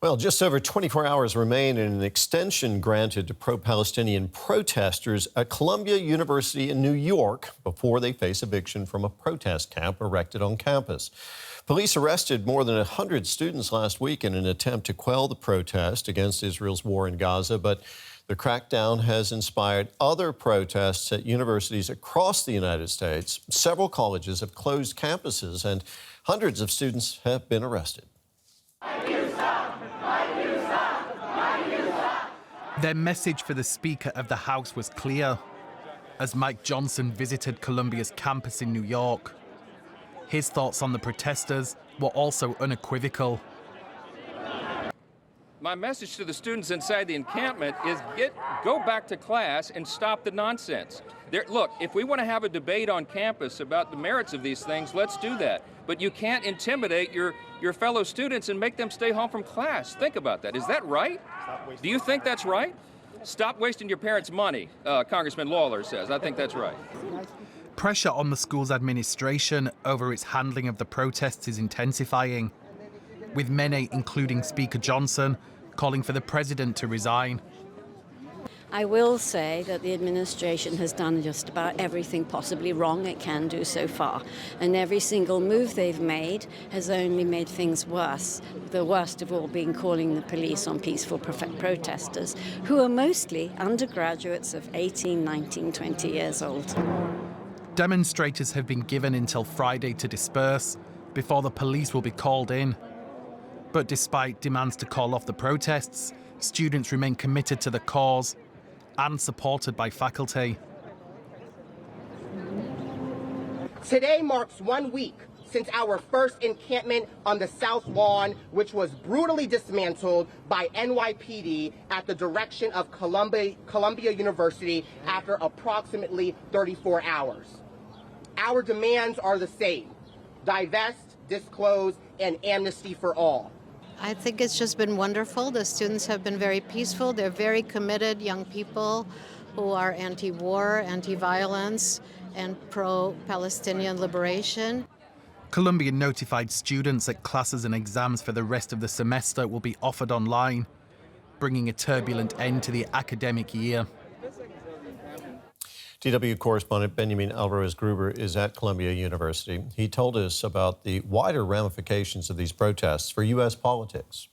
Well, just over 24 hours remain in an extension granted to pro-Palestinian protesters at Columbia University in New York before they face eviction from a protest camp erected on campus. Police arrested more than 100 students last week in an attempt to quell the protest against Israel's war in Gaza, but the crackdown has inspired other protests at universities across the United States. Several colleges have closed campuses and hundreds of students have been arrested. Their message for the Speaker of the House was clear as Mike Johnson visited Columbia's campus in New York. His thoughts on the protesters were also unequivocal. My message to the students inside the encampment is go back to class and stop the nonsense. Look, if we want to have a debate on campus about the merits of these things, let's do that. But you can't intimidate your fellow students and make them stay home from class. Think about that. Is that right? Do you think that's right? Stop wasting your parents' money, Congressman Lawler says. I think that's right. Pressure on the school's administration over its handling of the protests is intensifying, with many, including Speaker Johnson, calling for the president to resign. I will say that the administration has done just about everything possibly wrong it can do so far. And every single move they've made has only made things worse. The worst of all being calling the police on peaceful protesters, who are mostly undergraduates of 18, 19, 20 years old. Demonstrators have been given until Friday to disperse before the police will be called in. But despite demands to call off the protests, students remain committed to the cause and supported by faculty. Today marks 1 week since our first encampment on the South Lawn, which was brutally dismantled by NYPD at the direction of Columbia University after approximately 34 hours. Our demands are the same: divest, disclose, and amnesty for all. I think it's just been wonderful. The students have been very peaceful. They're very committed young people who are anti-war, anti-violence, and pro-Palestinian liberation. Columbia notified students that classes and exams for the rest of the semester will be offered online, bringing a turbulent end to the academic year. DW correspondent Benjamin Alvarez-Gruber is at Columbia University. He told us about the wider ramifications of these protests for U.S. politics.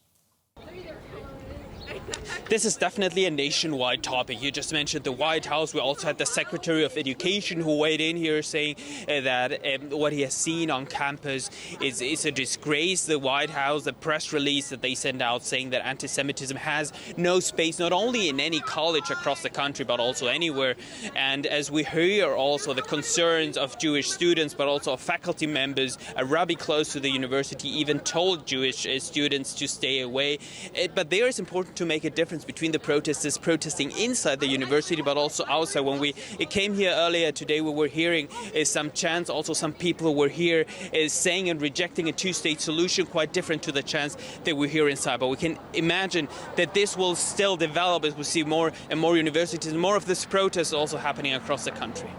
This is definitely a nationwide topic. You just mentioned the White House. We also had the Secretary of Education who weighed in here saying that what he has seen on campus is a disgrace. The White House, the press release that they sent out saying that anti-Semitism has no space, not only in any college across the country, but also anywhere. And as we hear also the concerns of Jewish students, but also of faculty members, a rabbi close to the university even told Jewish students to stay away. But there it's important to make a difference between the protesters protesting inside the university, but also outside. When we came here earlier today, we were hearing some chants. Also, some people were here saying and rejecting a two-state solution, quite different to the chants that we hear inside. But we can imagine that this will still develop as we see more and more universities, more of this protest also happening across the country.